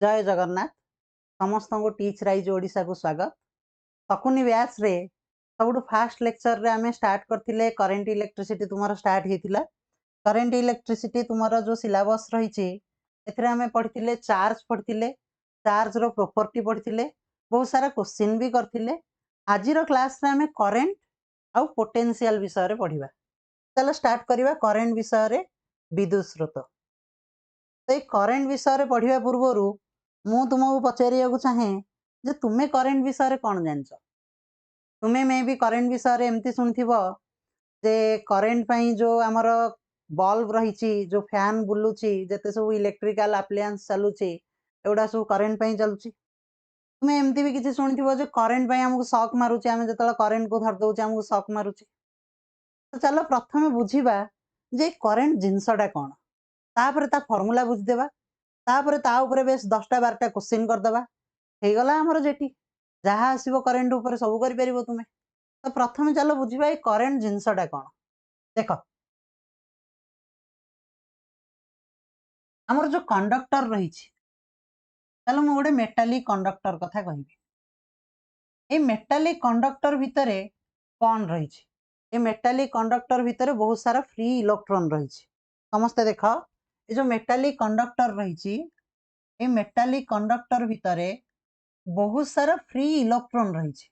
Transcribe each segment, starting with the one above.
जय जगन्नाथ समस्त को टीच राइज ओडिशा को स्वागत। शकुनी व्यास रे सब फास्ट लेक्चर रे आमे स्टार्ट करथिले करेंट इलेक्ट्रिसिटी तुमरो स्टार्ट हेतिला। करेंट इलेक्ट्रिसिटी तुमरो जो सिलेबस रहिछि एथरे आमे पढिथिले चार्ज पढिथिले, चार्ज रो प्रॉपर्टी पढिथिले, बहुत सारा क्वेश्चन भी करथिले। आज रो क्लास रे आमे करेंट आउ पोटेंशियल विषय रे पढिबा। चलो स्टार्ट करिबा करेंट विषय रे विद्युत स्रोत। तो करेंट विषय रे पढ़िया पूर्व मु तुमको पचारिया चाहे जे तुम्हें करेंट विषय रे कौन जान तुम्हें मे भी करेंट विषय रे एमती शुणिथिबो जे करेंट पई जो आमर बल्ब रही जो फैन बुलूची जते सब इलेक्ट्रिकल अप्लायंस चलुची एवडा सब करेंट पई चलुची। तुम्हें एमती भी किसी शुणिथिबो जे करेंट पई हमको शॉक मारुची आमे जतला करेंट को धर दउची हमको शॉक मारुची। तो चलो प्रथमे बुझीबा जे करेंट जिंसटा कोन तापर ता फार्मूला बुझदेबा तापर ता ऊपर बेस 10टा 12टा क्वेश्चन करदबा हे गला हमर जेटी जहा आसीबो करेंट ऊपर सब करि परिबो तुमे। तो प्रथमे चलो बुझीबा ए करेंट जिंसटा कोन। देखो हमर जो कंडक्टर रही छि चलो मु गोटे मेटालिक कंडक्टर कथा कहिबी। ए मेटालिक कंडक्टर भितरे कोन रही छि ए मेटालिक कंडक्टर भितरे बहुत सारा फ्री इलेक्ट्रॉन रही छि। समस्त देखो ए जो मेटालिक कंडक्टर रही छि ए मेटालिक कंडक्टर भितरे बहुत सारा फ्री इलेक्ट्रॉन रही छि।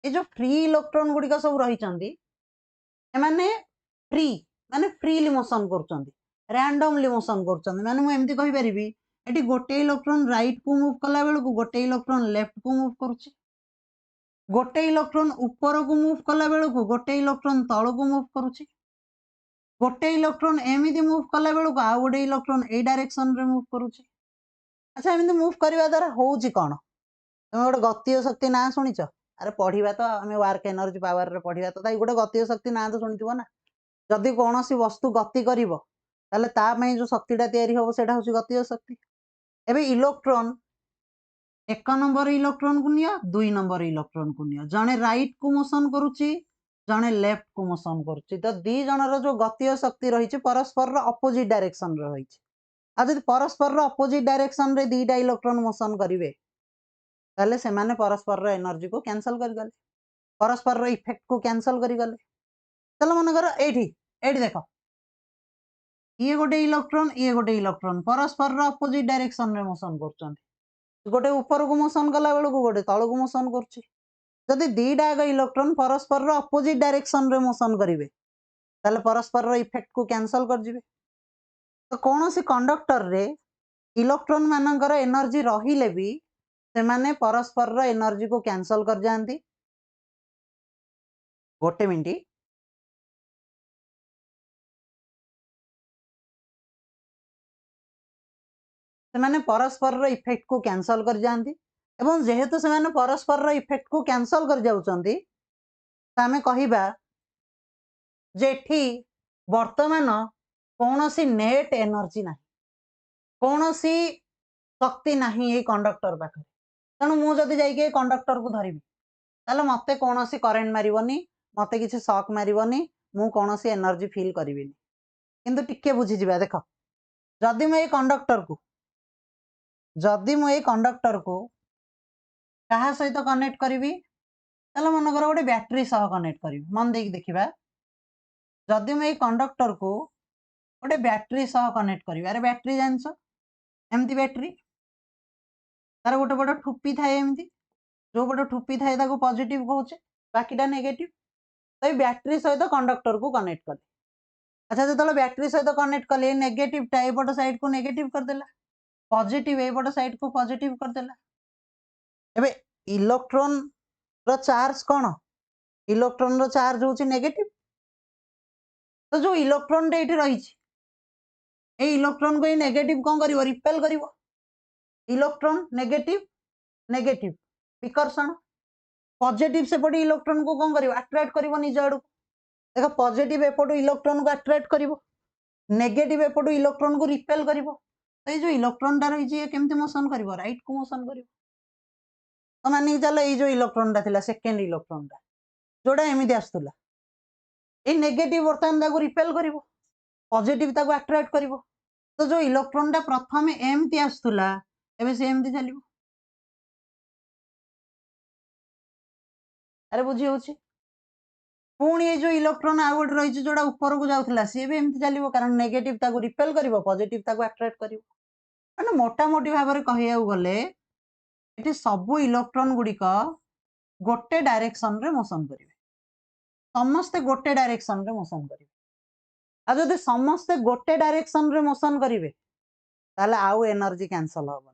ए जो फ्री इलेक्ट्रॉन गुडी का सब रही चंदी एमाने फ्री माने फ्रीली मोशन करचंदी रैंडमली मोशन करचंदी माने मु एमती कहि परिबी एटी गोटे इलेक्ट्रॉन राइट को मूव कला बेल को गोटे इलेक्ट्रॉन लेफ्ट को मूव करूची गोटे इलेक्ट्रॉन ऊपर को मूव कला बेल को गोटे इलेक्ट्रॉन तळ को मूव करूची गोटे इलेक्ट्रॉन एमिति मूव कला बेल को आ गोटे इलेक्ट्रॉन ए डायरेक्शन रे मूव करूची। अच्छा एमिति मूव करबा द्वारा होउची कोन तुम गोटे गतीय शक्ति ना शुणिच अरे पढ़िबा तो आम वर्क एनर्जी पावर रे पढ़िबा तो गोटे गतीय शक्ति ना तो शुणिथिबो ना। जदि कौन सी वस्तु गति करिवो ताले ता पई जो शक्तिटा तयारी होबो सेटा होची गतीय शक्ति। एबे इलेक्ट्रॉन एक नंबर इलेक्ट्रॉन को निया दुई नंबर इलेक्ट्रॉन को निया जने राइट को मोशन करूची जने लेफ्ट को मोशन करूची तो दी जनर जो गतीय शक्ति रही छि परस्पर रो अपोजिट डायरेक्शन रे रही छि। आ जदि परस्पर रो अपोजिट डायरेक्शन रे दीटा इलेक्ट्रॉन मोशन करिवे ताले से माने परस्पर रो एनर्जी को कैंसल कर गले परस्पर रो इफेक्ट को कैंसल कर गले। चलो मन कर एठी एठी देखो ये गोटे इलेक्ट्रॉन परस्पर रो अपोजिट डायरेक्शन रे मोशन करचंती गोटे ऊपर को मोशन कला बेल को गोटे तळ को मोशन करची जदि दीटा इलेक्ट्रॉन परस्पर रो अपोजिट डायरेक्शन रे मोशन करिवे ताले परस्पर रो इफेक्ट को कैंसल कर जिवे। तो कौन सी कंडक्टर रे इलेक्ट्रॉन मानकर एनर्जी रहिले भी से माने परस्पर रो एनर्जी को कैंसल कर जानती। गोटे मिनिट से माने परस्पर रो इफेक्ट को कैंसल कर जानती एवं जेहेतु से माने परस्पर रो इफेक्ट को कैंसल कर जाउचंती तामे कहिबा जेठी वर्तमान कौनसी नेट एनर्जी ना कौनसी शक्ति नाही ए कंडक्टर पाखरे तेणु मु जदि जाइके कंडक्टर को धरिबी ताले मते कौनसी करेंट मारिबनी मते किछि शॉक मारिबनी मु कौनसी एनर्जी फील करिबिनी। किंतु टिके बुझी जिबा देखो जदि मु ए कंडक्टर को कहा सहित कनेक्ट करिवि ताले मन कर गोटे बैटरी सह कनेक्ट करिवि मन देख देखिबा जदि मु ए कंडक्टर को गोटे बैटरी सह कनेक्ट करिवि अरे बैटरी जानछ एमती बैटरी तार गोटे बड़ ठुपी थाए एमती जो बड़ ठुपी थाए ताको पॉजिटिव कहूचे बाकीटा नेगेटिव तो बैटरी सहित कंडक्टर को कनेक्ट कले। अच्छा जो बैटरी सहित कनेक्ट कले नेगेटिव टा एपट साइड को नेगेटिव करदेला पॉजिटिव एपट साइड को पॉजिटिव करदेला। एबे इलेक्ट्रॉन रो चार्ज कोन इलेक्ट्रॉन रो चार्ज होची नेगेटिव तो जो इलेक्ट्रॉन रे एठी रही छि ए इलेक्ट्रॉन को नेगेटिव कोन करिवो रिपेल करिवो इलेक्ट्रॉन नेगेटिव नेगेटिव विकर्षण पॉजिटिव से पड़ी इलेक्ट्रॉन को कोन करिवो अट्रैक्ट करिवो निज आडू देखो पॉजिटिव एपटू इलेक्ट्रॉन को अट्रैक्ट करिवो नेगेटिव एपटू इलेक्ट्रॉन को रिपेल करिवो तो ये जो इलेक्ट्रॉन टा रही छि केमती मोशन करिवो राइट को मोशन करिवो। तो मानि चलो ये जो इलेक्ट्रॉन टा थिला सेकंड इलेक्ट्रॉन टा जोडा एमिति आस्तुला ए नेगेटिव वर्तमान ताको रिपेल करिवो पॉजिटिव ताको अट्रैक्ट करिवो तो जो इलेक्ट्रॉन टा प्रथम एमती आसुला एबे से एमती चलिबो। अरे बुझी होची पुणी ये जो इलेक्ट्रॉन आउ गोटे रही जोड़ा ऊपर को जाऊला सी भी एमती चलिबो कारण नेगेटिव ताको रिपेल करिवो पॉजिटिव ताको अट्रैक्ट करिवो। माने मोटा मोटी भाव में कहिया गले एठी सबु इलेक्ट्रॉन गुड़िक गोटे डायरेक्शन रे मोशन करिवे समस्ते गोटे डायरेक्शन रे मोशन करिवे आ जदि समस्ते गोटे डायरेक्शन रे मोशन करिवे ताले आउ एनर्जी कैंसल होबनी।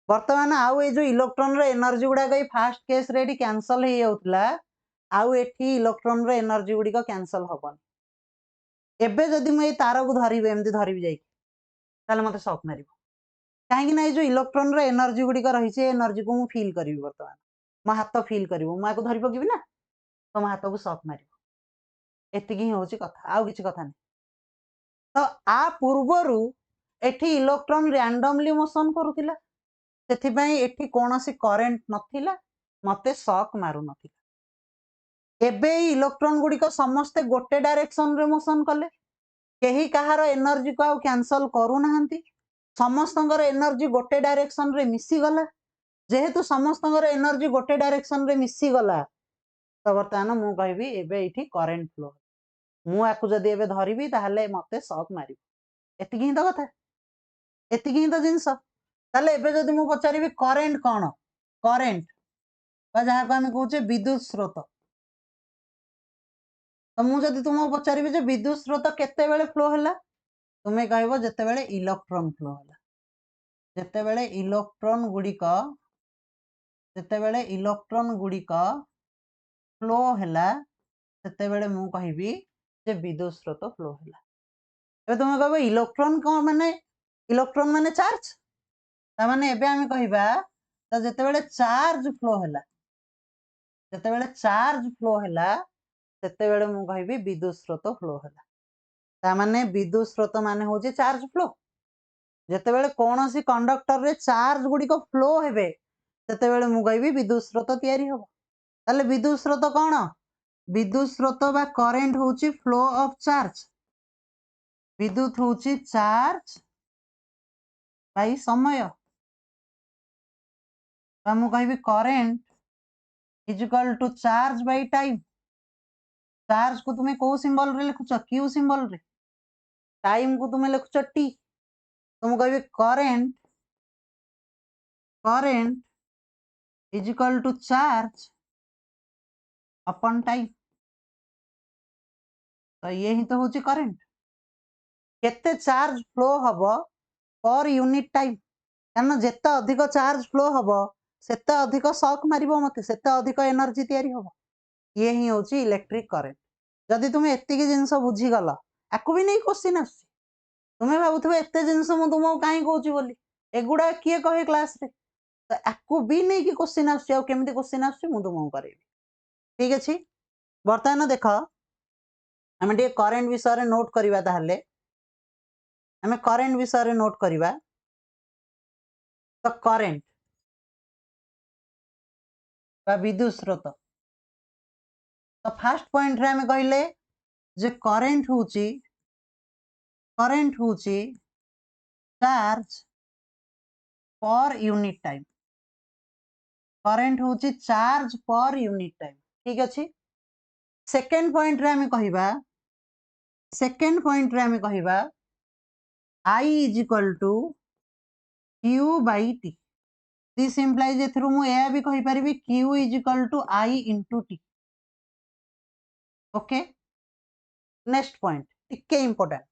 वर्तमान आउ ए जो इलेक्ट्रॉन रे एनर्जी गुडा गई फास्ट केस रे एठी कैंसल हे जाउतला आउ एठी इलेक्ट्रॉन रे एनर्जी गुडी को कैंसल होबनी। एबे जदि मैं तार को धरिबे एमती धरिबी जाई ताले मते शॉक मारिबो कहीं ना जो इलेक्ट्रॉन रे एनर्जी गुडी को रही छे एनर्जी को मु फील करिवि वर्तमान मो हाथ फील करिवो मु आको धरि पकिबि ना तो मो हाथ को शॉक मारिबो एतिकी ही होची कथा आउ किछि कथा नै। तो आ पूर्वरु एठी इलेक्ट्रॉन रैंडमली मोशन करूतिला सेथि पई एठी कोनोसी करंट नथिला मते शॉक मारू नथिला। एबे इलेक्ट्रॉन गुडी को समस्त गोटे डायरेक्शन रे मोशन कले केही कहार एनर्जी को आउ कैंसल करू नाहंती समस्तंगर एनर्जी गोटे डायरेक्शन रे मिसी गला जेहेतु समस्तंगर एनर्जी गोटे डायरेक्शन रे मिसी गला तो वर्तमान मु कहबी एबे इठी करंट फ्लो मु आकु जदी एबे धरिबी ताहले मते शॉक मारिबो एतिकी ही तो कथा एतिकी ही तो जिंस ताले एबे जदी मु पचारिबी करंट कोन करंट बा जहा को हम कहूचे विद्युत स्रोत तो मु जदी तुमको पचारिबी जे विद्युत स्रोत केते बेले फ्लो होला तुमे कहबो जते बेले इलेक्ट्रॉन फ्लो होला जते बेले इलेक्ट्रॉन गुड़िक फ्लो हैला सेते बेले मु कहबी जे विद्युत स्रोत फ्लो हैला। एबे तुम कहबो इलेक्ट्रॉन माने चार्ज ता माने एबे हम कहबा त जते बेले चार्ज फ्लो हैला सेते बेले मु कहबी विद्युत स्रोत फ्लो हैला ता माने विद्युत स्रोत माने होची चार्ज फ्लो जते बेले कोनोसी कंडक्टर रे चार्ज गुड़िक फ्लो हेबे सेते बेले मु कहबी विद्युत स्रोत तयारी हबो। ताले विद्युत स्रोत कोन विद्युत स्रोत बा करंट होची फ्लो ऑफ चार्ज विद्युत होची चार्ज बाई समय बा मु कहबी current is equal to charge by time charge को तुम्हें को सिंबल रे लिखुछ क्यू सिंबल रे टाइम को तुम्हें लिखुछ टी तो मु कहबी current is equal to charge अपन टाइम तो ये ही तो होची करंट केते चार्ज फ्लो हबो पर यूनिट टाइम कारण जेते अधिक चार्ज फ्लो हबो सेते अधिक शॉक मारिबो मते सेते अधिक एनर्जी तयारी हबो ये ही होची इलेक्ट्रिक करंट। जदि तुम एतिकी जिंस बुझी गला आकु भी नहीं क्वेश्चन आसी तुम्हें भाबुथबे एते जिंस मु तुमको काई कहूची बोली एगुडा किए कहे क्लास रे तो आकु भी नहीं कि क्वेश्चन आसी आ केमिति क्वेश्चन आसी मु तुमको करेबी ठीक अछि। वर्तमान देखो हम टे करंट विषय रे नोट करिबा ताहले हमें करंट विषय रे नोट करिबा तो करंट बा विद्युत स्रोत तो फर्स्ट पॉइंट रे हमें कहले जे करंट होची charge per unit time current होची चार्ज पर यूनिट टाइम ठीक अछि। सेकंड पॉइंट रे हमें कहिबा I is equal to Q by T this implies एथरु मु एया भी कहि परिबी Q is equal to I into T okay. Next point टिके इंपोर्टेंट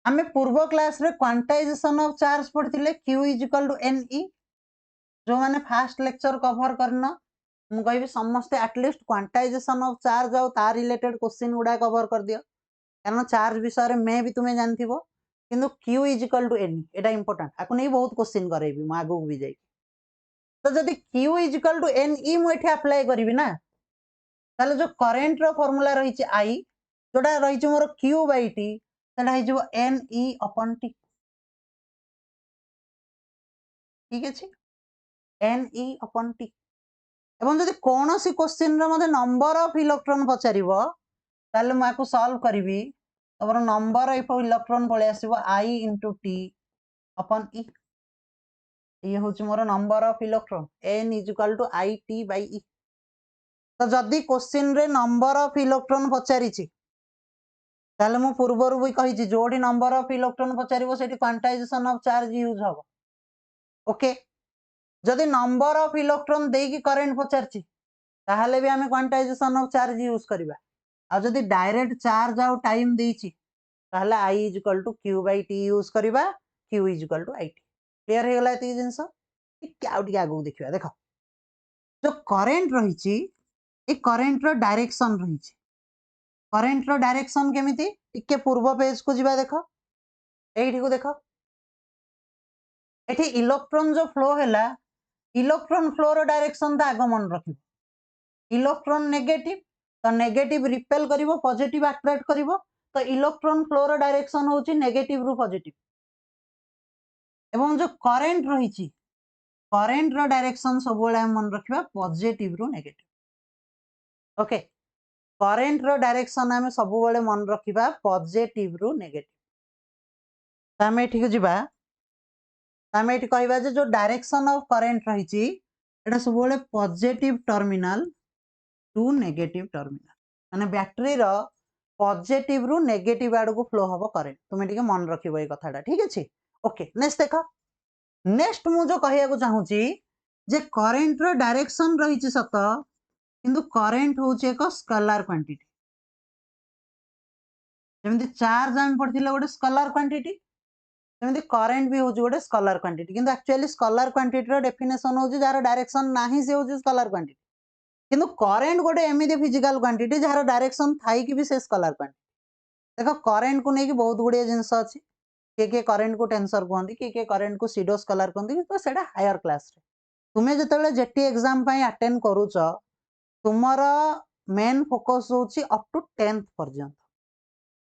हमें पूर्व क्लास रे क्वांटाइजेशन ऑफ चार्ज पढ़थिले Q is equal to NE जो माने फास्ट लेक्चर कवर करना मु कहबी समस्त एटलीस्ट क्वांटाइजेशन ऑफ चार्ज और तार रिलेटेड क्वेश्चन गुडा कवर कर दियो कारण चार्ज विषय रे मैं भी तुम्हें जानथिबो किंतु Q is equal to N Etah important आकु नहीं बहुत क्वेश्चन करेबी मु आगु भी जाई तो जदि Q is equal to NE मु एठी अप्लाई करबी ना ताले जो करंट रो फार्मूला रही छि I जोडा रही छि मोर Q by T सेटा हे जबो NE upon T ठीक अछि NE upon T एवं जदि कोनोसी क्वेश्चन रे मते नंबर ऑफ इलेक्ट्रॉन पचारिबो ताले मु आकु सॉल्व करबी तमर नंबर ऑफ इलेक्ट्रॉन पळे आसीबो I * T अपन E ये होची मोर number of electron N = IT/E तो जदि क्वेश्चन रे नंबर ऑफ इलेक्ट्रॉन पचारिछि ताले मु पूर्वरु भी कहिछि जोडी नंबर ऑफ इलेक्ट्रॉन पचारिबो सेठी क्वांटाइजेशन ऑफ चार्ज यूज हबो ओके जदि नंबर ऑफ इलेक्ट्रॉन देकी करंट पचारछि ताहले भी हमें क्वांटाइजेशन ऑफ चार्ज यूज करबा आ जदि डायरेक्ट चार्ज आउ टाइम देछि ताहले I = Q/T यूज करबा Q = IT क्लियर हे गला एती जिंस टिके आउ टिके आगु देखिबा देखो जो करंट रहिछि ए करंट रो डायरेक्शन रहिछि करंट रो डायरेक्शन केमिति टिके पूर्व पेज को जिबा देखो एठी को देखो एठी इलेक्ट्रॉन जो फ्लो हैला इलेक्ट्रॉन फ्लो रो डायरेक्शन ता आगो मन रखिबो इलेक्ट्रॉन नेगेटिव तो नेगेटिव रिपेल करिवो पॉजिटिव अट्रैक्ट करिवो तो इलेक्ट्रॉन फ्लो रो डायरेक्शन होची नेगेटिव रु पॉजिटिव एवं जो करंट रहिछि करंट रो डायरेक्शन सब बेले मन रखिबा पॉजिटिव रु नेगेटिव ओके करंट रो डायरेक्शन हमें सब बेले मन रखिबा पॉजिटिव रु नेगेटिव तामे एठी को जिबा तामे एठी कहबा जे जो डायरेक्शन ऑफ करंट रहिछि एटा सब बेले positive terminal to negative terminal माने बैटरी रो पॉजिटिव रु नेगेटिव आड़ को फ्लो हबो करंट तुमे टिके मन रखिबो ए कथाटा ठीक अछि ओके नेक्स्ट देखो नेक्स्ट मु जो कहिया को चाहूची जे करंट रो डायरेक्शन रहिछि सत किंतु करंट होची एक स्केलर क्वांटिटी जेमति चार्ज हम पढथिले गोटे स्केलर क्वांटिटी जेमति करंट भी होची गोटे स्केलर क्वांटिटी किंतु एक्चुअली स्केलर क्वांटिटी रो डेफिनेशन होची जार डायरेक्शन नाही से होची स्केलर क्वांटिटी किंतु करंट गोटे एमिति फिजिकल क्वांटिटी जार डायरेक्शन थाई कि भी से स्केलर क्वांटिटी देखो करंट को नेकी बहुत गुडे जिंस अछि के करंट को टेंसर कहंती के करंट को सीडो स्केलर कहंती तो सेटा हायर क्लास रे तुमे जतले जेटी एग्जाम पई अटेंड करूछ तुमरा मेन फोकस होची अप टू 10th पर्यंत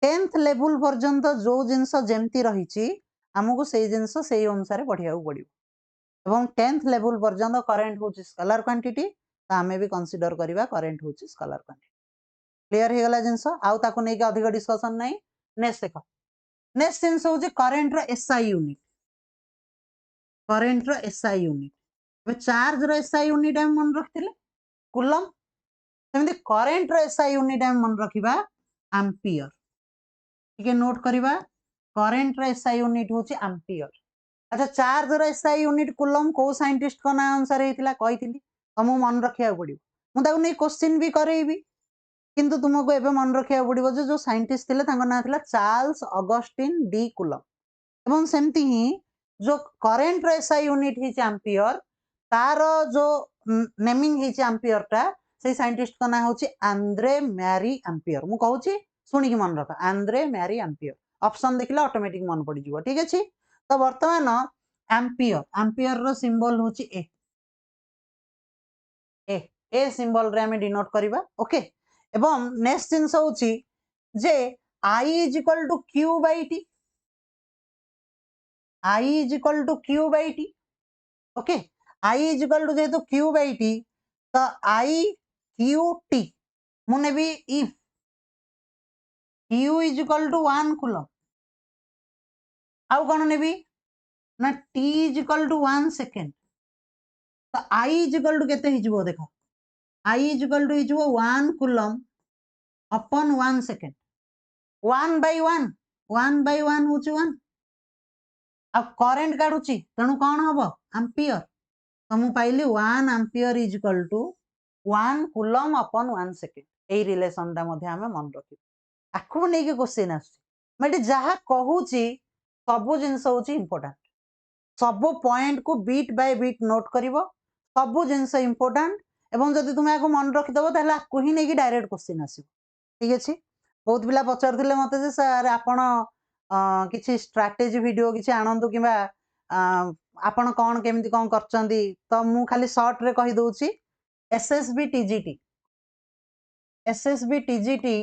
10th लेवल पर्यंत जो जिंस जेमती रहिची हमकु सेई जिंस सेई अनुसार पढिया पड़िबो एवं 10th लेवल पर्यंत करंट होची स्केलर क्वांटिटी तो हमें भी कंसीडर करिबा करंट होची स्केलर क्वांटिटी क्लियर हे गला जिंस आउ ताको नै के अधिक डिस्कशन नै नेक्स्ट देखो नेक्स्ट जिंस होची करंट रो एसआई यूनिट करंट रो एसआई यूनिट बे चार्ज रो एसआई यूनिट हम मन रखथिले कूलम सेमति करंट रो एसआई यूनिट हम मन रखिबा एम्पियर ठीक है नोट करिबा करंट रो एसआई यूनिट होची एम्पियर अच्छा चार्ज रो एसआई यूनिट कूलम को साइंटिस्ट को ना अनुसार हेतिला कहिथिली तुमको मन रखिया पड़िबो मु ताको नै क्वेश्चन भी करेइबी किंतु तुमको एबे मन रखिया पड़िबो जे जो साइंटिस्ट थिले तांको ना थिला चार्ल्स ऑगस्टिन डी कूलम एवं सेमति ही जो करंट रो एसआई यूनिट हिच एम्पियर तार जो नेमिंग हिच एम्पियर ता से साइंटिस्ट का ना होची आंद्रे मैरी एम्पियर मु कहूची सुनी की मन रख आंद्रे मैरी एम्पियर ऑप्शन देखिला ऑटोमेटिक मन पड़ी जिवो ठीक अछि तो वर्तमान एम्पियर एम्पियर रो सिंबल होची ए सिंबल रे हमें डिनोट करबा ओके एवं नेक्स्ट जिंस होची जे I = Q/T I = Q/T okay I = जेहेतु Q/T तो I QT मुने भी इफ Q = 1 कूलम आउ कोन नेबी ना T = 1 सेकंड तो I = केते हिजबो देखो I = हिजबो 1 कूलम अपन 1 सेकंड 1/1 होची 1 आ करंट काढुची तणु कोन हबो एम्पियर तो मु पाइली 1 ampere = 1 coulomb upon 1 second a relation ता मध्ये हमें मन रखि आखु नै के क्वेश्चन आसी मैं जहा कहूची सब जिंस होची इंपोर्टेंट सब पॉइंट को बीट बाय बीट नोट करिवो सब जिंस इंपोर्टेंट एवं जदि तुम आको मन रखि दबो ताले आकु ही नै कि डायरेक्ट क्वेश्चन आसीबो ठीक अछि बहुत पिला पचार थिले मते जे सर आपण किछि स्ट्रैटेजी वीडियो किछि आनंदु किबा आपण कोन केमिति कोन करचंदी तो मु खाली शॉर्ट रे कहि दोउची एसएसबी टीजीटी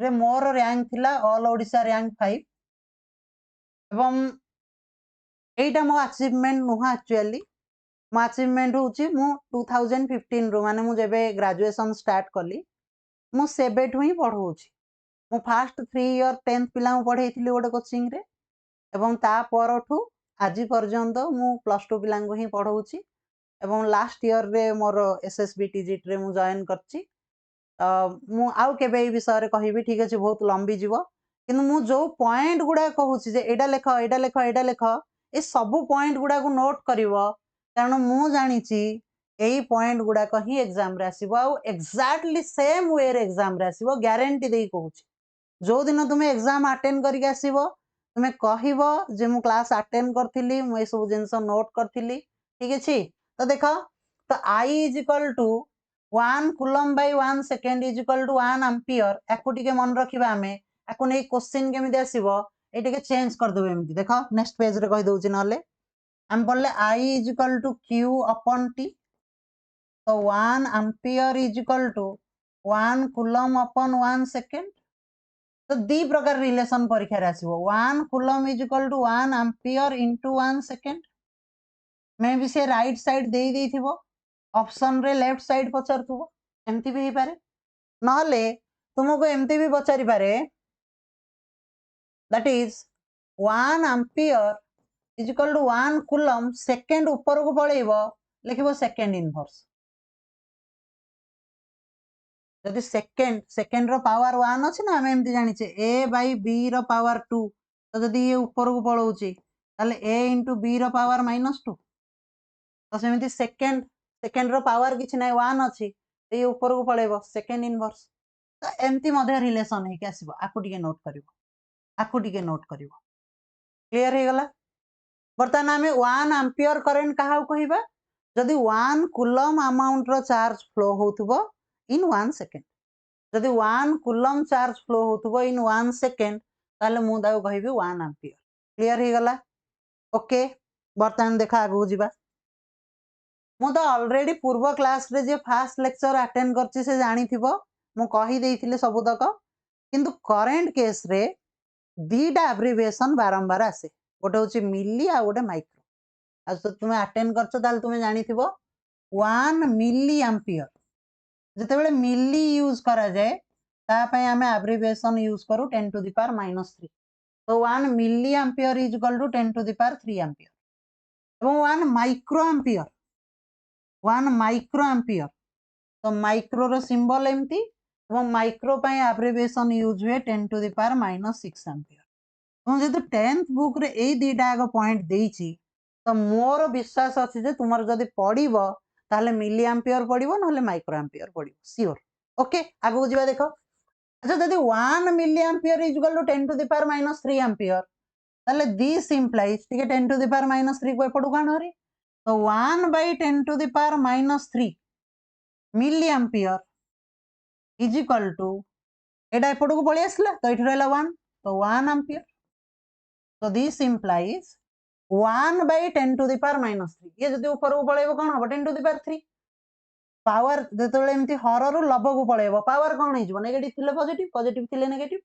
रे मोर रैंक थिला ऑल ओडिसा रैंक 5 एवं एटा मो अचीवमेंट नुहा एक्चुअली मो अचीवमेंट होची मु 2015 रो माने मु जेबे ग्रेजुएशन स्टार्ट कली मु सेबेठु ही पढौची मु फास्ट 3 इयर 10th पिला पढ़े गोटे कोचिंग रे एवं ता परठू आज पर्यंत मु +2 पिला ही पढ़ाऊँगी एवं लास्ट इयर रे मोर एसएसबी टीजीट रे मु जॉइन करची मु आउ केबे ए विषय रे कहबी ठीक अछि बहुत लंबी जीवो किंतु मु जो पॉइंट गुडा कहूची जे एडा लेख एडा लेख एडा लेख ए सब पॉइंट गुडा को नोट करिवो कारण मु जानिची एई पॉइंट गुडा को ही एग्जाम रे आसीबो आ एग्जैक्टली सेम वे रे एग्जाम रे आसीबो गारंटी देई कहूची जो दिन तुमे एग्जाम अटेंड करके आसीबो तुमे कहिबो जे मु क्लास अटेंड करथिली मु ए सब जिंस नोट करथिली ठीक अछि तो देखो तो I is equal to 1 coulomb by 1 second is equal to 1 ampere याकू टिके मन रखिबा हमें याकू नै क्वेश्चन केमिति आसीबो ए टिके चेंज कर देबे एमति देखो नेक्स्ट पेज रे कहि दउची नले हम पढ़ले I is equal to Q upon T तो 1 ampere is equal to 1 coulomb upon 1 second तो दी प्रकार रिलेशन परीक्षा रे आसीबो 1 coulomb is equal to 1 ampere into 1 second मे भी से राइट साइड देई देथिबो ऑप्शन रे लेफ्ट साइड पचरथुबो एमती भी पारे नहले तुमको एमती भी पचारि पारे that is 1 ampere is equal to 1 coulomb second ऊपर को पळेइबो लिखिबो सेकंड इनवर्स जदि सेकंड सेकंड रो पावर 1 अछि ना हम एमती जानि छे a बाय b रो पावर 2 तो जदि ये ऊपर को पळौची ताले a into b रो पावर -2 तो सेमिति सेकंड सेकंड रो पावर किछ नै 1 अछि ये ऊपर को पळेइबो सेकंड इनवर्स तो एमती मध्य रिलेशन हे के आसीबो आकु टिके नोट करिवो आकु टिके नोट करिवो क्लियर हे गला बर्तमान हमें 1 एम्पियर करंट कहा कहिबा जदि 1 कूलम अमाउंट रो चार्ज फ्लो होतबो इन 1 सेकंड जदि 1 कूलम चार्ज फ्लो होतबो इन 1 सेकंड ताले मु दाउ कहिबी 1 एम्पियर क्लियर हे गला ओके बर्तमान देखा आगु जिबा मु तो ऑलरेडी पूर्व क्लास रे जे फर्स्ट लेक्चर अटेंड करछि से जानि थिबो मु कहि देइथिले सब तक किंतु करंट केस रे दीटा एब्रिविएशन बारंबार आसे गोटे होची मिली आ गोटे माइक्रो आज तो तुमे अटेंड करछो ताल तुमे जानि थिबो 1 मिली एम्पियर जेतेबेले मिली यूज करा जाए ता पय हमें एब्रिविएशन यूज करू 10 टू द पावर -3 तो 1 milliampere is equal to 10 to the power 3 ampere एवं 1 माइक्रो एम्पियर 1 माइक्रो एम्पियर तो माइक्रो रो सिंबल एमती एवं माइक्रो पय एब्रिविएशन यूज हुए 10 टू द पावर -6 एम्पियर तो जेतु 10th बुक रे ए दीटा आगो पॉइंट देइची तो मोर विश्वास अछि जे तुमर जदी पढिबो ताले मिली एम्पियर पढिबो नहले माइक्रो एम्पियर पढिबो श्योर ओके आगो जिबा देखो अच्छा जदी 1 milliampere is equal to 10 to the power -3 ampere ताले दिस इंप्लाइज ठीक है 10 टू द पावर -3 को एपडू कान हरी तो 1 by 10 to the power -3 milliampere is equal to एटा एपड को पळी आसला तो एठी रहला 1 तो 1 एम्पियर तो this implies 1 by 10 to the power -3 ये जदी ऊपर को पळेबो कोन हबो 10 to the power 3 पावर जेतेबेले एमती हर रु लब को पळेबो पावर कोन हे जबो नेगेटिव थिले पॉजिटिव पॉजिटिव थिले नेगेटिव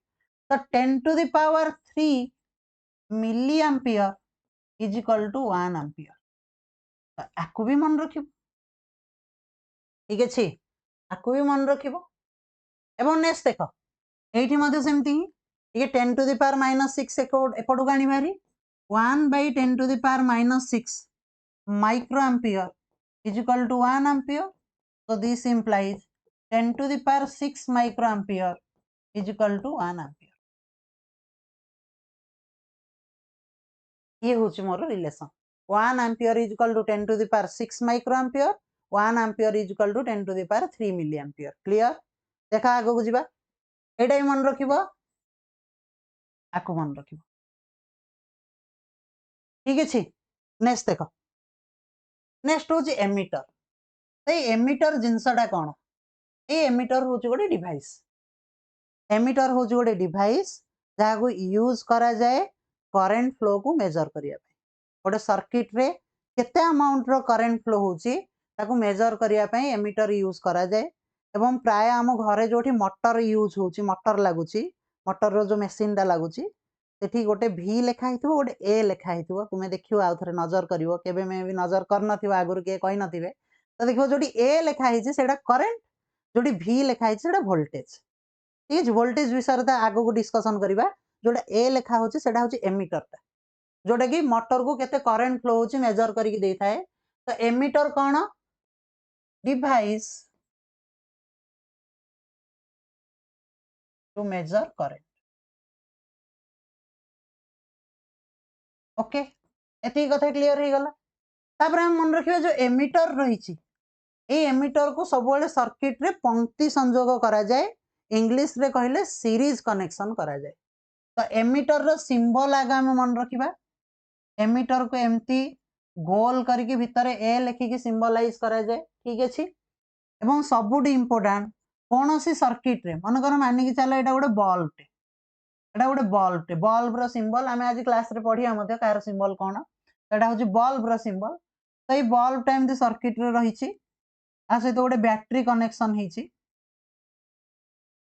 तो 10 to the power 3 milliampere is equal to 1 ampere आकु भी मन रखिबो ठीक अछि आकु भी मन रखिबो एवं नेक्स्ट देखो एठी मध्ये सेमती ये 10 टू द पावर -6 एपडू गाणी भारी 1 by 10 to the power -6 micro ampere is equal to 1 ampere so this implies 10 to the power 6 micro ampere is equal to 1 ampere ये होची मोर relation 1 ampere is equal to 10 to the power 6 microampere 1 ampere is equal to 10 to the power 3 milliampere clear देखा आगो को जिबा एटा मन रखिबो आकु मन रखिबो ठीक अछि नेक्स्ट देखो नेक्स्ट होची एमिटर ए एमिटर जिंसटा कोन ए एमिटर होची गोटे डिवाइस एमिटर होची गोटे डिवाइस जहा को यूज करा जाए करंट फ्लो को मेजर करिया पे गोटे सर्किट रे केते अमाउंट रो करंट फ्लो होची ताको मेजर करिया पे एमिटर यूज करा जाए एवं प्राय आम घरे जोठी मोटर यूज होची मोटर लागुची मोटर रो जो मशीन टा लागुची सेठी गोटे भी लेखा हितबो गोटे ए लेखा हितबो तुमे देखियो आ थरे नजर करिवो केबे मे भी नजर कर नथिबो आगुर के कहि नथिबे तो देखियो जोठी ए लेखा हिची सेटा करंट जोठी भी लेखा हिची सेटा वोल्टेज ठीक है वोल्टेज विषय रे आगो को डिस्कशन करबा जोटा ए लिखा होची सेटा होची एमीटर टा जोटा कि मोटर को केते करंट फ्लो होची मेजर करके देई थाए तो एमीटर कोन device to measure current okay एती कथा क्लियर हो गला तापर हम मन रखिबा जो एमीटर रहिची ए एमीटर को सब बेले सर्किट रे पंक्ति संयोग करा जाए इंग्लिश रे कहले सीरीज कनेक्शन करा जाए तो एमीटर रो सिंबल आगे हम मन रखिबा एमीटर को एमती गोल करके भितर ए लिखिकी सिंबलाइज करा जाए ठीक अछि एवं सबुठ इम्पोर्टाट कौन सी सर्किट रे मन कर मानिकी चल एटा गोटे बल्ब टे एटा गोटे बल्ब टे बल्ब रो सिंबल आमे आज क्लास रे पढ़िया मध्य कार सिंबल कौन एटा होची बल्ब रो सिंबल तो ये बल्ब टा एमती सर्किट रे रहिची आ सहित गोटे बैटरी कनेक्शन होईची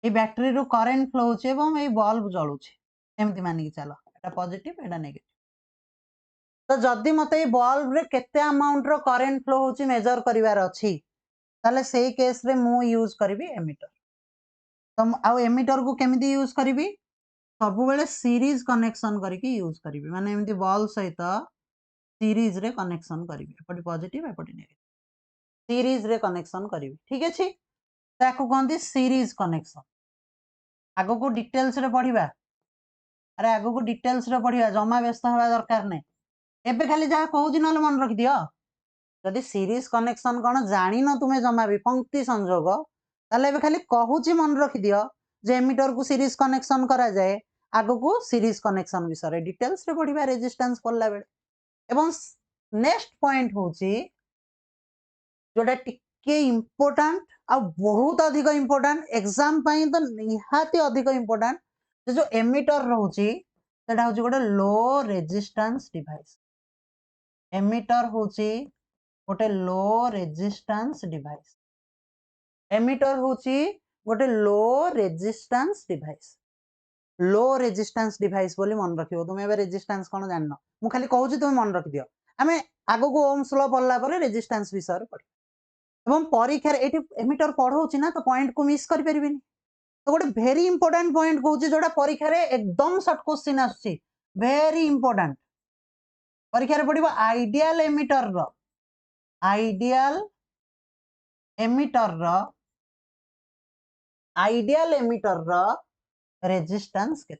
ये बैटरी रू करंट फ्लो होची एवं ये बल्ब जळुची एमती मानिकी चलो एटा पॉजिटिव एटा नेगेटिव तो जदि मते बल्ब रे केते अमाउंट रो करंट फ्लो होची मेजर करिवार अछि ताले सेही केस रे मु यूज करबी एमीटर तो आ एमीटर को केमिति यूज करबी सब बेले सीरीज कनेक्शन करके यूज करबी माने एमती बल्ब सहित सीरीज रे कनेक्शन करबी एपटी पॉजिटिव एपटी नेगेटिव सीरीज रे कनेक्शन करबी ठीक अछि ताको कहंती सीरीज कनेक्शन आगो को डिटेल्स रे पढ़िबा अरे आगो को डिटेल्स रे पढ़िबा जमा व्यस्त हवा दरकार नै एबे खाली जहा कहूची नले मन रख दियो जदि सीरीज कनेक्शन कौन जानी न तुम्हें जमा भी पंक्ति संजोग ताले एबे खाली कहूची मन रख दियो जे एमीटर को सीरीज कनेक्शन करा जाए आगो को सीरीज कनेक्शन विषय डिटेल्स रे पढ़िबा रेजिस्टेंस पढ़ला बेले एवं नेक्स्ट पॉइंट होची जोटा टिके इम्पोर्टेंट आ बहुत अधिक इम्पोर्टेंट एग्जाम पई तो निहाती अधिक इम्पोर्टेंट जो एमीटर रहउची सेटा होची गोटे लो रेजिस्टेंस डिवाइस एमीटर होची गोटे लो रेजिस्टेंस डिवाइस एमीटर होची गोटे लो रेजिस्टेंस डिवाइस लो रेजिस्टेंस डिवाइस बोली मन रखियो तुम एबे रेजिस्टेंस कोन जाननो मु खाली कहूची तुम मन रख दियो आमे आगो को ओम्स लॉ पढ़ला परे रेजिस्टेंस विषय रे पढ़ एवं परीक्षा रे एटी एमीटर पढ़ौची ना तो पॉइंट को मिस कर परबिनी तो गोटे भेरी इंपोर्टेंट पॉइंट कहूची जोटा परीक्षा रे एकदम शॉर्ट क्वेश्चन आछी भेरी इंपोर्टेंट परीक्षा रे पढ़िबो आइडियल एमीटर रो आइडियल एमीटर रो रेजिस्टेंस के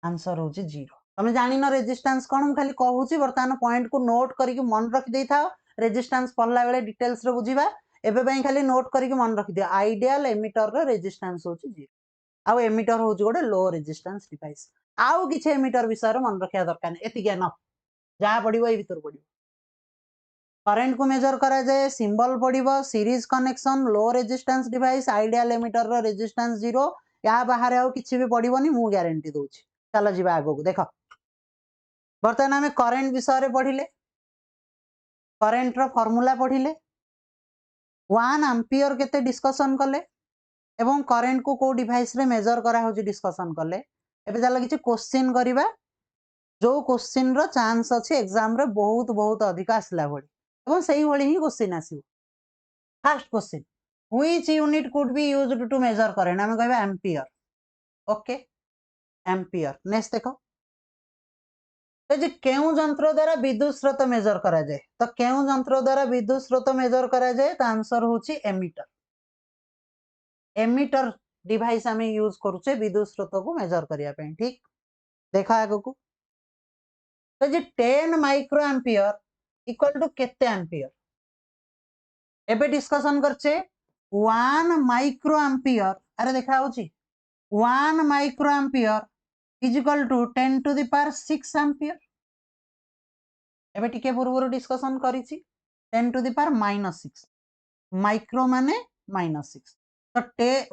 आंसर होची 0 तुम जानी न रेजिस्टेंस कोन हम खाली कहूची वर्तमान पॉइंट को नोट करके मन रख देई थाओ रेजिस्टेंस पढ़ला बेले डिटेल्स रे बुझीबा एबे पई खाली नोट करके मन रख दियो आइडियल एमीटर रो रेजिस्टेंस होची 0 आउ एमीटर होची गोटे लो रेजिस्टेंस डिवाइस आउ किछि एमीटर विषय रे मन रखिया दरकार नै एति ज्ञान जहा पडिबो ए भीतर पडिबो करंट को मेजर करा जाए सिंबल पडिबो series connection low resistance device ideal ammeter रो रेजिस्टेंस 0 या बाहर आउ किछि भी पडिबोनी मु गारंटी दोची चलो जीवा आगो को देखो बर्तमान आम करंट विषय रे पढ़िले करंट रो फार्मूला पढ़िले 1 एम्पियर केते डिस्कशन कले एवं करंट को को डिवाइस रे मेजर करा होची डिस्कशन कले एबे चलो किछि क्वेश्चन करिबा जो क्वेश्चन रो चांस अछि एग्जाम रे बहुत बहुत अधिक आसला भली एवं सही भली ही क्वेश्चन आसीबो first question which unit could be used to measure current हम कहबा एम्पियर ओके एम्पियर नेक्स्ट देखो तो जे केउ जंत्र द्वारा विद्युत स्रोत मेजर करा जाए तो केउ जंत्र द्वारा विद्युत स्रोत मेजर करा जाए तो आंसर होची एमीटर एमीटर डिवाइस आम यूज करूचे विद्युत स्रोत को मेजर करिया पे ठीक देखा आगो को तो जे 10 माइक्रो एम्पियर इक्वल टू केते एम्पियर एबे डिस्कशन करचे 1 माइक्रो एम्पियर अरे देखा होची 1 micro ampere is equal to 10 to the power 6 ampere एबे टिके पूर्व डिस्कशन करिछि 10 टू द पावर -6 माइक्रो माने -6 तो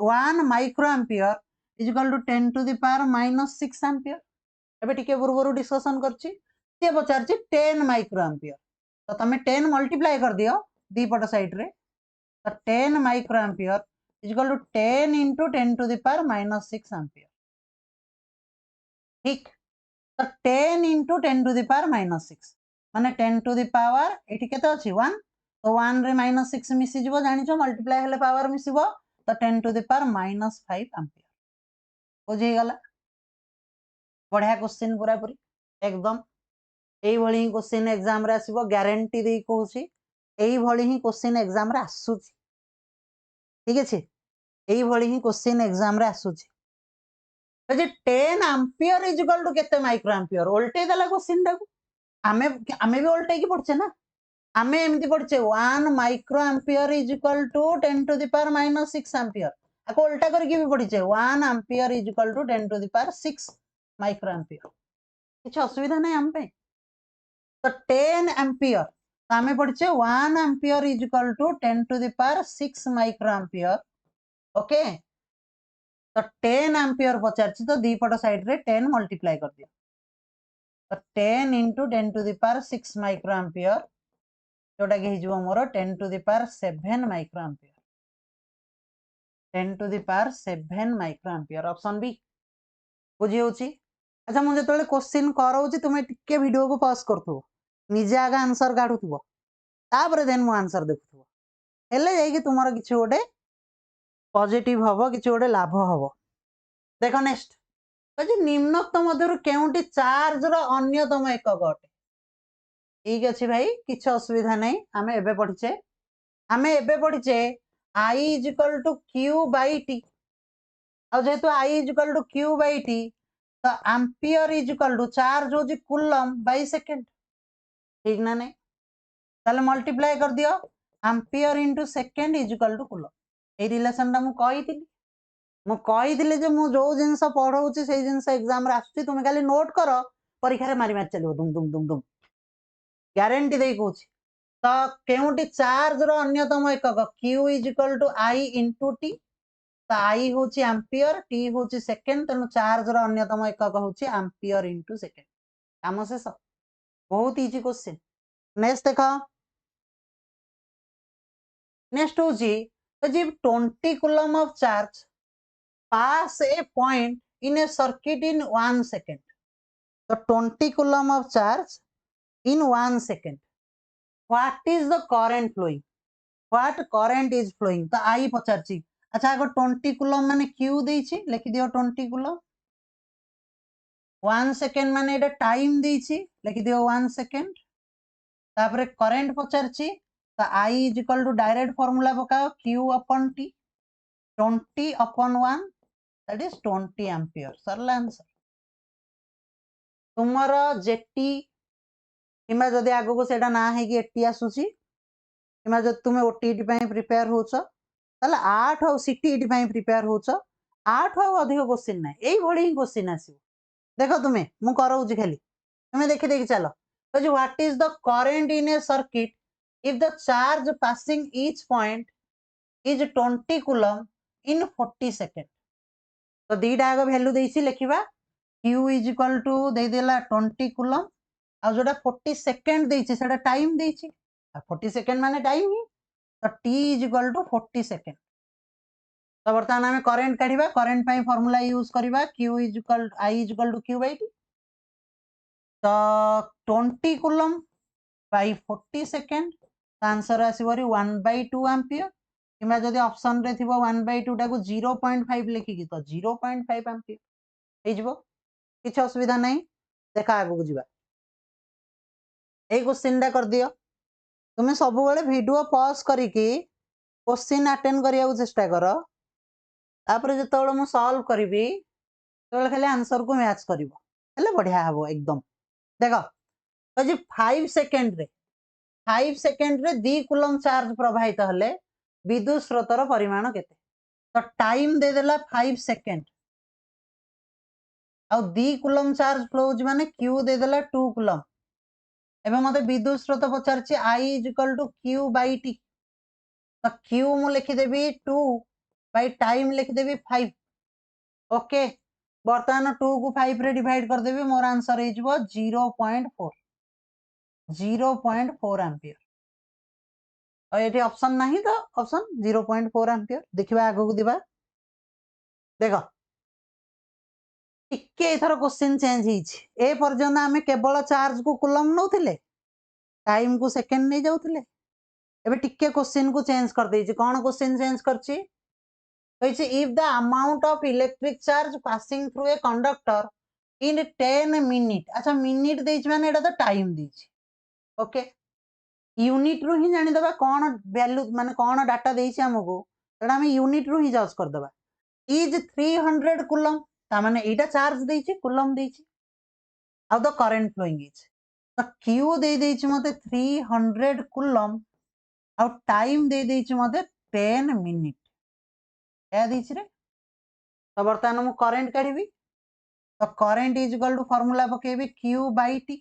1 micro ampere is equal to 10 to the power -6 ampere एबे टिके पूर्व डिस्कशन करछि से पचारछि 10 माइक्रो एम्पियर तो तमे 10 मल्टीप्लाई कर दियो दी पट साइड रे तो 10 micro ampere is equal to 10 into 10 to the power -6 ampere ठीक तो 10 into 10 to the power -6 माने 10 to the power एठी केते अछि 1 तो 1 रे -6 मिसी जीवो जानिछो मल्टीप्लाई हेले पावर मिसिबो तो 10 टू द पावर -5 एम्पियर बुझी गला बढ़िया क्वेश्चन पूरा पूरी एकदम एई भली ही क्वेश्चन एग्जाम रे आसीबो गारंटी दे कहूची एई भली ही क्वेश्चन एग्जाम रे आसुची ठीक अछि एई भली ही क्वेश्चन एग्जाम रे आसुची तो जे 10 एम्पियर इज इक्वल टू केते माइक्रो एम्पियर उल्टे देला क्वेश्चन टाको आमे आमे भी उल्टे की पढ़छे ना आमे एमती पढ़छे 1 micro ampere is equal to 10 to the power -6 ampere आको उल्टा करके भी पढ़छे 1 ampere is equal to 10 to the power 6 microampere किछ असुविधा नै हम पे तो 10 एम्पियर तो आमे पढ़छे 1 ampere is equal to 10 to the power 6 microampere okay तो 10 एम्पियर पचारछि तो दी पट साइड रे 10 मल्टीप्लाई कर दियो तो 10 into 10 to the power 6 microampere जोटा कि हिजबो मोर 10 to the power 7 microampere 10 to the power 7 microampere option B बुझी होची अच्छा मु जतले क्वेश्चन करौची तुमे टिके वीडियो को पॉज करथु निजे आगा आंसर काढुथुबो तापर देन मु आंसर देखुथुबो हेले जाई कि तुमरो किछ ओडे पॉजिटिव हबो किछ ओडे लाभ हबो देखो नेक्स्ट तो निम्नोक्त मध्यरु केउंटी चार्ज रो अन्यतम एकक अटे ठीक अच्छे भाई किछ असुविधा नहीं आमे एबे पढ़िचे I is equal to Q by T और जेहेतु I is equal to Q by T तो ampere is equal to charge हो जी कूलम बाई सेकंड ठीक ना नहीं ताले मल्टीप्लाई कर दियो ampere into second is equal to coulomb a relation ता मु कहिथिले जे मु जो जिंस पढौची से जिंस एग्जाम रे आछी तुमे खाली नोट करो परीक्षा रे मारी मारी चलिबो दुम दुम दुम दुम ग्यारंटी दे कहूची तो केउंटी चार्ज रो अन्यतम एकक Q is equal to I into T तो I होची एम्पियर T होची सेकंड तेनु चार्ज रो अन्यतम एकक होची एम्पियर इंटू सेकंड काम शेष बहुत इजी क्वेश्चन नेक्स्ट देखो नेक्स्ट होची तो जी 20 coulomb of charge pass a point in a circuit in 1 second तो 20 coulomb of charge in 1 second what is the current flowing what current is flowing तो आई पचारची अच्छा अगर 20 कूलम माने क्यू देछि लिखि दियो 20 कूलम 1 सेकंड माने एटा टाइम देछि लिखि दियो 1 सेकंड तापरे करंट पचारची तो I is equal to direct formula पकाओ q upon t 20 upon 1 that is 20 ampere सरला आंसर तुमरो जेटी किमा जदि आगो को सेटा ना है कि एटी आसुची किमा जदि तुमे ओटीटी पई प्रिपेयर होछ ताले 8 और सीटीईटी पई प्रिपेयर होछ 8 और अधिक क्वेश्चन ना एई भली ही क्वेश्चन आसी देखो तुमे मु करौची खाली तुमे देखि देखि चलो तो जो what is the current in a circuit if the charge passing each point is 20 coulomb in 40 second तो दीटा आगो वैल्यू देछि लिखिबा q इज इक्वल टू दे देला 20 कूलम आ जोटा 40 सेकंड देछि सेटा टाइम देछि 40 सेकंड माने टाइम ही तो t is equal to 40 second तो बर्तमान आमे करंट काढिबा करंट पई फार्मूला यूज करबा q is equal I is equal to q by t तो 20 कूलम बाई 40 सेकंड आंसर आसीबरी 1/2 एम्पियर किमा जदि ऑप्शन रे थिबो 1/2 टाको 0.5 लिखि कि तो 0.5 एम्पियर हे जिवो किछ असुविधा नहीं देखा आगु जिबा ए क्वेश्चन टा कर दियो तुमे सब बेले वीडियो पॉज करिकि क्वेश्चन अटेंड करिया चेष्टा करो तापर जतबेले मु सॉल्व करिवि तबेले खाली आंसर को मैच करिवो हेले बढ़िया हबो एकदम देखो तो जी 5 सेकंड रे 5 सेकंड रे 2 कूलम चार्ज प्रवाहित हले विद्युत स्रोतर परिमाण केते तो टाइम दे देला 5 सेकंड आ 2 कूलम चार्ज फ्लो होज माने q दे देला 2 कूलम एबे मते विद्युत स्रोत पचारछि I is equal to q by t तो q मु लिखि देबी 2 बाई टाइम लिखि देबी 5 ओके वर्तमान 2 को 5 रे डिवाइड कर देबी मोर आंसर हे जिवो 0.4 एम्पियर और ये ऑप्शन नहीं तो ऑप्शन 0.4 एम्पियर देखिबा आगो को दिबा देखो टिके इथर क्वेश्चन चेंज हिच ए पर्यंत हमें केवल चार्ज को कूलम नौथिले टाइम को सेकंड नहीं जाउथिले एबे टिके क्वेश्चन को चेंज कर देछि कोन क्वेश्चन चेंज करछि कहिछि if the amount of electric charge passing through a conductor in 10 minute अच्छा मिनिट देछि माने एटा तो टाइम देछि ओके यूनिट रु ही जानि दबा कोन वैल्यू माने कोन डाटा देछि हमको एटा हम यूनिट रु ही जज कर दबा इज 300 कूलम ता माने एटा चार्ज देछि कूलम देछि how the current flowing is तो क्यू दे देछि मते 300 कूलम आउ टाइम दे देछि मते 10 मिनिट क्या देछि रे तो वर्तमान मु करंट काढिबी तो current is equal to formula पकेबी क्यू बाय टी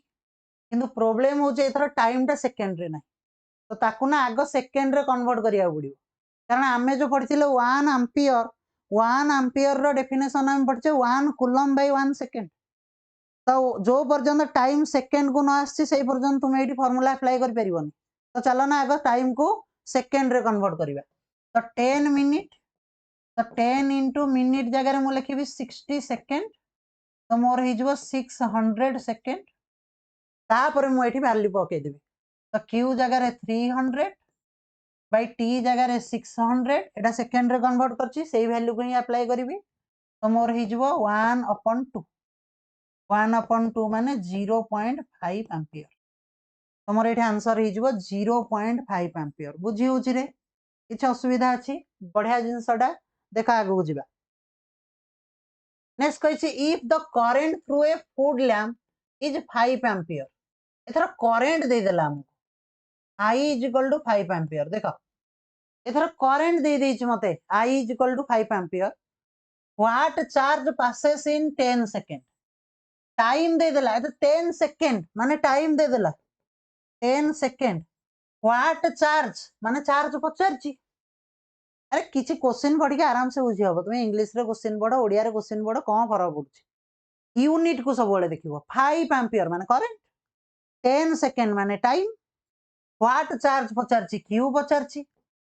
किंतु प्रॉब्लम हो एथर टाइम टा सेकेंड रे ना तो ताकू ना आग सेकेंड रे कन्वर्ट करिया पड़िबो कारण आमे जो पढ़िथिले 1 एम्पियर रो डेफिनेशन हम पढ़छे 1 कूलम बाय 1 सेकेंड तो जो पर्यंत टाइम सेकेंड को न आसी से पर्यंत तुम एठी फार्मूला अप्लाई कर परिबोनी तो चलो ना आग टाइम को सेकेंड रे कन्वर्ट करिबा तो 10 मिनिट तो 10 इंटू मिनिट जगह मु लिखिबी 60 सेकेंड तो मोर हो 600 सेकेंड तापर मु एठी वैल्यू पके देबी तो क्यू जगह 300 बाय टी जगह 600 एटा सेकेंड रे कन्वर्ट करछि सेही वैल्यू को ही अप्लाई करिवि तो मोर हो 1/2 1/2 माने 0.5 एम्पियर तो मोर एठी आंसर हो 0.5 एम्पियर बुझी होछि रे किछ असुविधा अछि बढ़िया जिंसटा देखा आगु जिबा नेक्स्ट कहिछि if the current through a food lamp is 5 ampere एथरा करंट दे देला हमको I is equal to 5 ampere देखो एथरा करंट दे देछि मते I is equal to 5 ampere what charge passes in 10 second time दे देला तो 10 सेकंड माने टाइम दे देला 10 सेकंड व्हाट चार्ज माने चार्ज पचारछि अरे किसी क्वेश्चन पढ़ के आराम से बुझी हम तुम इंग्लीश रे क्वेश्चन पढ़ ओडिया रे क्वेश्चन पढ़ कौन फरक पड़ुछि यूनिट को सब बेले देखिबो 5 एम्पियर माने करंट 10 सेकंड माने टाइम व्हाट चार्ज पचारछि क्यू पचारछि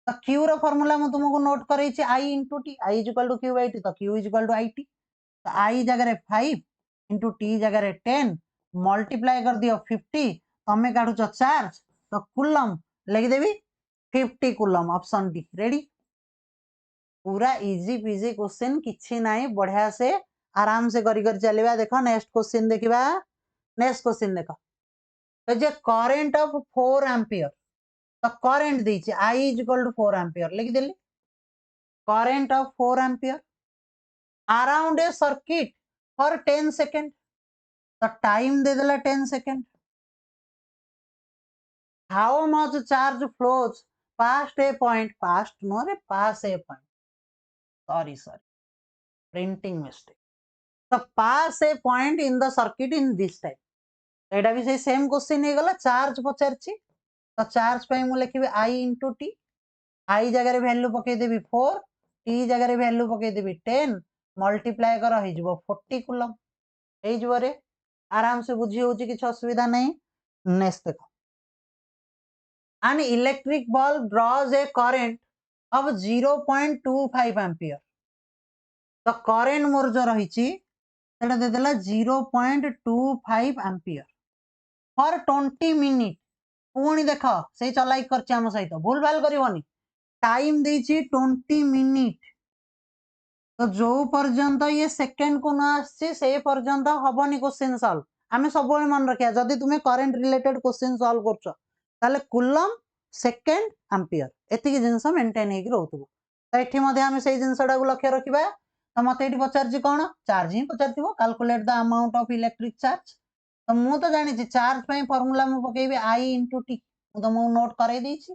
तो क्यू रो फार्मूला म तुमको नोट करैछि I into T I is equal to Q by T तो Q is equal to I T तो आई जगह 5 इनटू टी जगह 10 मल्टीप्लाई कर दियो 50 तमे काढुछ चार्ज तो कूलम लिख देबी 50 कूलम ऑप्शन डी रेडी पूरा इजी पीजी क्वेश्चन किछि नाही बढ़िया से आराम से करी कर चलेबा देखो नेक्स्ट क्वेश्चन देखिबा नेक्स्ट क्वेश्चन देखो तो जे करंट ऑफ 4 एम्पियर तो करंट दीची I is equal to 4 ampere लिख देली current of 4 ampere around a circuit for 10 second तो टाइम दे देला 10 second how much charge flows past a point past no रे pass a point sorry printing mistake तो pass a point in the circuit in this time एटा भी से same question हे गला charge पचारछि तो charge पे मु लिखिबे I इनटू टी आई जगह value पके देबी 4 टी जगह वैल्यू पके देबी 10 मल्टीप्लाई कर हो जिवो 40 कूलम हे जिवो रे आराम से बुझी होची किछ असुविधा नहीं नेक्स्ट देखो an electric bulb draws a current of 0.25 ampere तो करंट मोर जो रहिची सेटा दे देला 0.25 एम्पियर फॉर 20 मिनिट पुणी देख से चलाई करछि हम सहित भूल भाल करबनी टाइम देछि 20 मिनिट तो जो पर्यंत ये सेकंड को न आछि से पर्यंत हबनी क्वेश्चन सॉल्व आमे सब मन रखिया जदी तुमे करंट रिलेटेड क्वेश्चन सॉल्व करछो ताले कूलम सेकंड एम्पियर एतिकी जिंस मेंटेन हेकि रहउतबो तो एठी मध्ये आमे सेही जिंसडा को लक्ष्य रखिबा तो मते एठी पचारछि कोन चार्ज ही पचारथिबो calculate the amount of electric charge तो मु तो जानि छि चार्ज पई फार्मूला मु पकेबी I इनटू टी तो मु नोट कराई देछि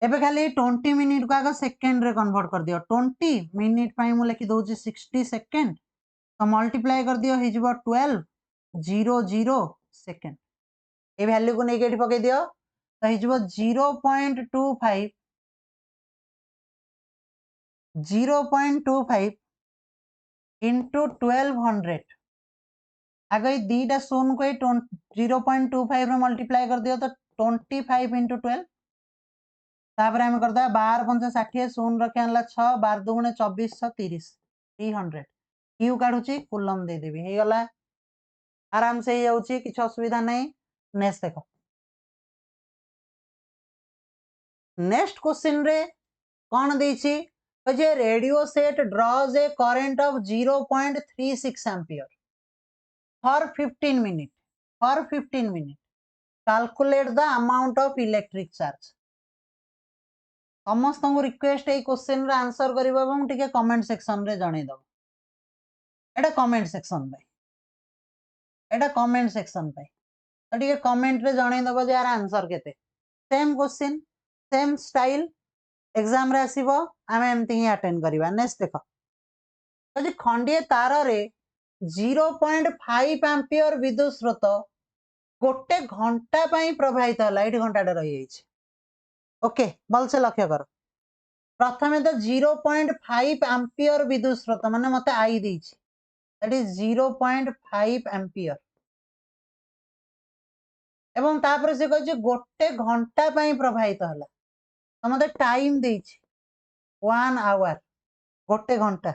एबे खाली 20 मिनिट को आगे सेकंड रे कन्वर्ट कर दियो 20 मिनिट पई मु लिखि दउछि 60 सेकंड तो मल्टीप्लाई कर दियो हि जिवो 12 00 सेकंड ए वैल्यू को नै केठी पके दियो तो हि जिवो 0.25 into 1200 आगे दीटा शून्य को 0.25 रे मल्टीप्लाई कर दियो तो 25 into 12 तापर हम करदा 12 5 60 शून्य रखे आनला 6 12 दुगुणे 24 30 300 क्यू काढुची कूलम दे देबी हे गला आराम से ही जाउची किछ असुविधा नहीं नेक्स्ट देखो नेक्स्ट क्वेश्चन रे कौन देछि जे radio set draws a current of 0.36 ampere for 15 minute calculate the amount of electric charge समस्त को रिक्वेस्ट ए क्वेश्चन रे आंसर करिवो एवं टिके कमेंट सेक्शन रे जणै दो एटा कमेंट सेक्शन पे तो टिके कमेंट रे जणै दबो जे यार आंसर केते same question same style exam रे आसीबो आमे एमती ही अटेंड करिवा नेक्स्ट देखो तो खंडीय तार रे 0.5 एम्पियर विद्युत स्रोत गोटे घंटा प्रवाहित है ये घंटा रही ओके भल से लक्ष्य कर प्रथम तो 0.5 एम्पियर विद्युत स्रोत माने मते आई दैट इज 0.5 एम्पियर एवं तापर से कह गोटे घंटा प्रवाहित है तो मते टाइम देछि 1 आवर गोटे घंटा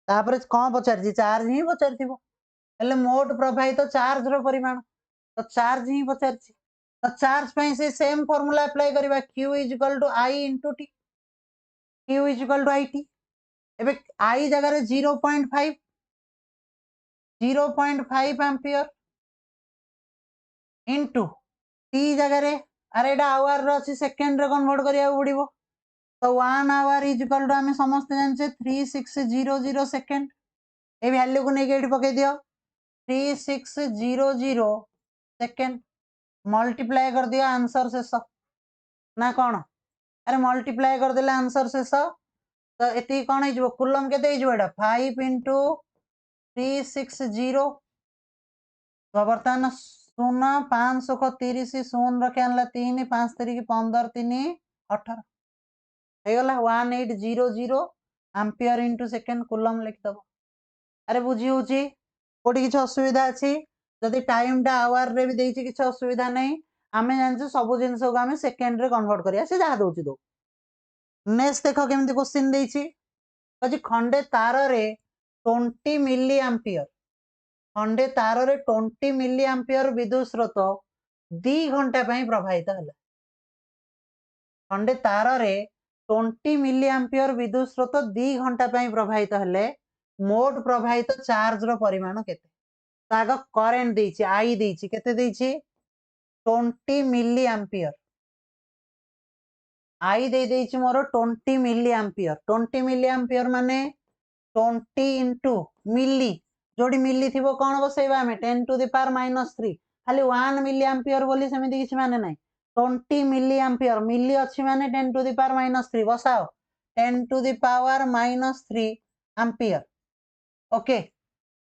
तापर कौन पचार चार्ज ही पचार हेले मोट प्रवाहित चार्ज रो परिमाण तो चार्ज ही पचार तो चार्ज से सेम फॉर्मूला अप्लाई करबा q is equal to i into t q is equal to it एबे i जगह 0.5 एम्पियर इंटू t जगह अरे एटा आवर रो अछि सेकंड रे कन्वर्ट करिया पड़िबो तो 1 आवर इज इक्वल टू हमें समस्त जानछे 3600 सेकंड ए वैल्यू को नेके एठी पके दियो 3600 सेकंड मल्टीप्लाई कर दिया आंसर शेष ना कौन अरे मल्टीप्लाई कर देले आंसर शेष तो एति कौन हो कुलम केते हो एटा 5 इंटू 360 तो बर्तमान 0 5 को 30 0 रखे आनला 3 5 3 15 3 18 हे गला 1800 एम्पियर इंटू सेकंड कुलम लिख दबो अरे बुझी होची कोठी किछ असुविधा अछि जदि टाइम टा आवर रे भी देछि किछ असुविधा नहीं आमे जानछु सब जिंस को आमे सेकंड रे कन्वर्ट करिया से जहा दोछि दो नेक्स्ट देखो केमती क्वेश्चन देछि कजी खंडे तार रे 20 मिली एम्पियर खंडे तार रे 20 मिली एम्पियर विद्युत स्रोत 2 घंटा प्रवाहित हला खंडे तार रे 20 मिली एम्पियर विद्युत स्रोत 2 घंटा प्रवाहित हले मोट प्रवाहित चार्ज रो परिमाण केते ताग करेंट देछि आई देछि केते देछि 20 मिली एम्पियर आई दे देछि मोर 20 मिली एम्पियर माने 20 इंटू मिली जोड़ी मिली थिबो कोन बसैबा हमें 10 टू द पावर -3 खाली 1 मिली एम्पियर बोली सेमिति किछ माने नाही 20 मिली एम्पियर मिली अछि माने 10 टू द पावर -3 बसाओ 10 to the power -3 ampere okay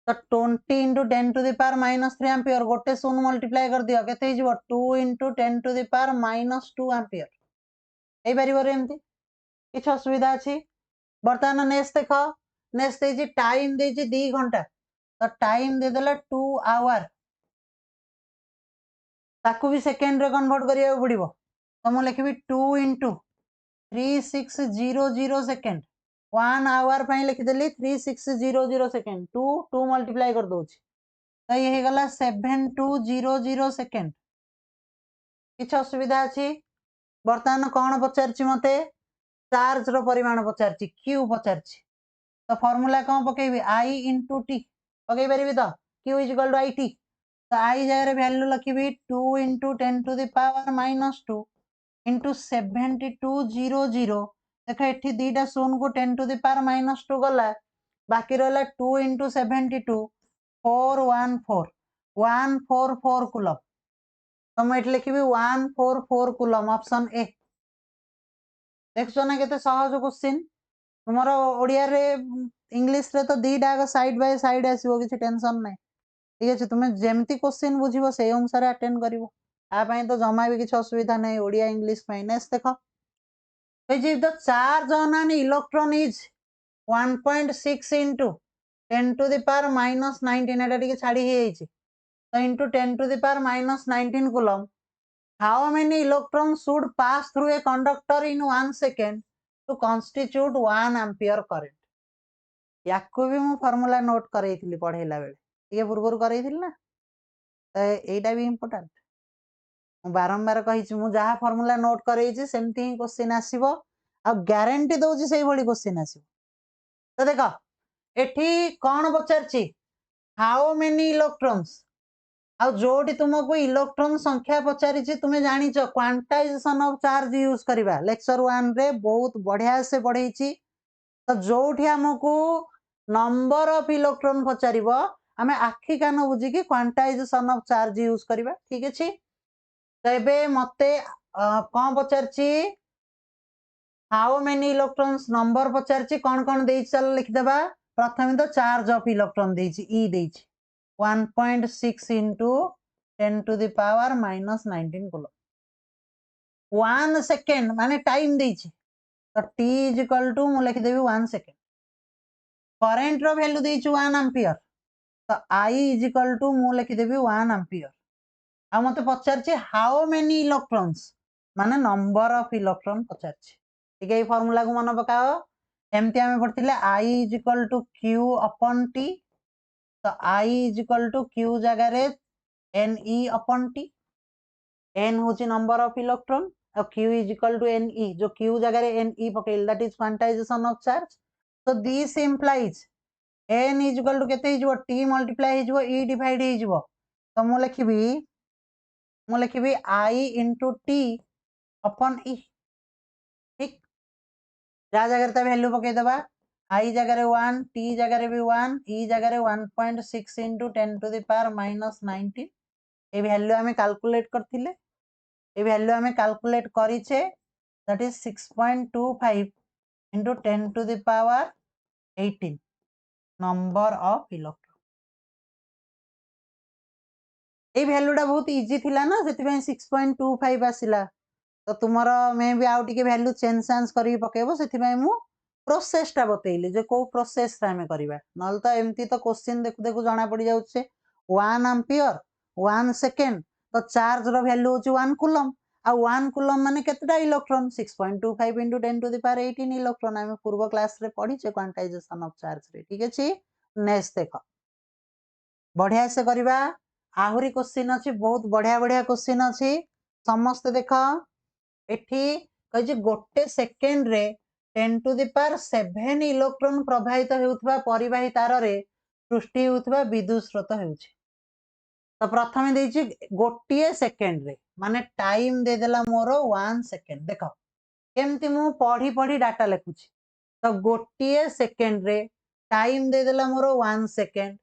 तो 20 into 10 to the power -3 ampere गोटे शून्य मल्टीप्लाई कर दियो केते हिजबो 2 into 10 to the power -2 ampere ए बारी एमती किछ असुविधा अछि बर्तमान नेक्स्ट देखो नेक्स्ट देछि टाइम देछि 2 घंटा तो टाइम दे देला 2 आवर ताकू भी सेकंड रे कन्वर्ट करिया पड़िबो तो म लिखबी 2 इंटू 3600 सेकंड 1 आवर पई लिखि देली 3600 सेकंड 2 2 मल्टीप्लाई कर दोछि तो ये गला 7200 सेकंड किछ असुविधा अछि बर्तमान कौन पचारछि मते चार्ज रो परिमाण पचारछि q पचारछि तो फार्मूला कौन पकेबी i इंटू t पकई पारिबी तो q is equal to it तो i जगह वैल्यू लिखिबी 2 into 10 to the power -2 into 7200 देख एठी दीटा शून्य को 10 टू द पावर -2 गला बाकी रहला 2 इंटू 72 414 144 कूलम तो मैं लिखिबी 144 कूलम ऑप्शन ए देखो ना केते सहज क्वेश्चन तुमरो ओडिया रे इंग्लिश रे तो दीटा साइड बाय साइड आसीबो किछि टेंशन नै ठीक अछि तुमे जेमती क्वेश्चन बुझिबो सेही अनुसार अटेंड करिवो आ पई तो जमा भी किछि असुविधा नै ओडिया इंग्लिश पई नेक्स्ट देखो if the charge on an electron is 1.6 into 10 to the power -19 एटा टिके छाडी हे जाईछि तो into 10 to the power -19 coulomb how many electrons should pass through a conductor in 1 second to constitute 1 ampere current याको भी मु formula note करैथिली पढैला बेले ये पूर्वर करैथिल ना तो एटा भी इंपोर्टेंट बारंबार कही मु जहाँ फॉर्मूला नोट करेइछि सेमती ही क्वेश्चन आसीबो आ गारंटी दउछि सेही भली क्वेश्चन आसीबो। तो देखो एठी कौन पचारछि हाउ मेनी इलेक्ट्रॉन्स आ जोटी तुमको इलेक्ट्रॉन संख्या पचारिछि तुमे जानिछ क्वांटाइजेशन ऑफ चार्ज यूज करबा लेक्चर 1 रे बहुत बढ़िया से पढ़ेइछि। तो जोठी हमको नंबर ऑफ इलेक्ट्रॉन पचारिबो आमे आखि कान बुझी कि क्वांटाइजेशन ऑफ चार्ज यूज करबा ठीक अछि। तो एबे मते कौन पचारछि हाउ मेनी इलेक्ट्रॉन्स नंबर पचारछि कौन देइ चल लिख देबा। प्रथम तो चार्ज ऑफ इलेक्ट्रॉन देइछि ई देइछि 1.6 into 10 to the power minus 19 coulomb 1 second माने टाइम देइछि तो t is equal to मु लिख देबी 1 सेकेंड। करंट रो वैल्यू देइछि 1 एम्पियर तो I is equal to मु लिख देबी 1 एम्पियर। आ मते पचारछि हाउ मेनी इलेक्ट्रॉन्स माने नंबर ऑफ इलेक्ट्रॉन पचारछि ठीक है। फार्मूला को मन पकाओ एमती आमे पढ़थिले I is equal to q upon t तो I is equal to q जगह रे Ne upon t n होची नंबर ऑफ इलेक्ट्रॉन और q is equal to Ne जो q जगह रे Ne पकेल that is quantization of charge. तो this implies n is equal to केते हिजबो t मल्टीप्लाई हिजबो e डिवाइड हिजबो तो मु लिखिबी I into t upon e ठीक जा जगह ता वैल्यू पके दबा I जगह रे 1 t जगह रे भी 1 e जगह रे 1.6 into 10 to the power minus 19 ए वैल्यू हमें कैलकुलेट करथिले ए वैल्यू हमें कैलकुलेट करिछे that is 6.25 into 10 to the power 18 number of electron. ए वैल्यूटा बहुत इजी थिला ना सेति पय 6.25 आसिला तो तुमरो मे भी आउ टिके वैल्यू चेंज चांस करी पकेबो सेति पय मु प्रोसेसटा बतेइली जे को प्रोसेस रा हमें करबा नल तो एमती तो क्वेश्चन देखु देखु जाना पड़ी जाउछे 1 एम्पियर 1 सेकेंड तो चार्ज रो वैल्यू होची 1 कूलम आ 1 कूलम माने केतेटा electron 6.25 into 10 to the power 18 electron हमें पूर्व क्लास रे पढ़ी छे क्वांटाइजेशन ऑफ चार्ज रे ठीक अछि। नेक्स्ट देखो बढ़िया से करबा आहुरी क्वेश्चन अछि बहुत बढ़िया बढ़िया क्वेश्चन अछि समस्त देखो एठी कहि जे गोटे सेकेंड रे 10 to the power 7 इलेक्ट्रॉन प्रवाहित हेउथबा परिवाही तार रे सृष्टि हेउथबा विद्युत स्रोत हेउछि। तो प्रथमे देछि गोटे सेकेंड रे माने टाइम दे देला मोर 1 सेकेंड देखो केमती मु पढ़ी पढ़ी डाटा लिखुछि तो गोटे सेकेंड रे टाइम दे देला मोर 1 second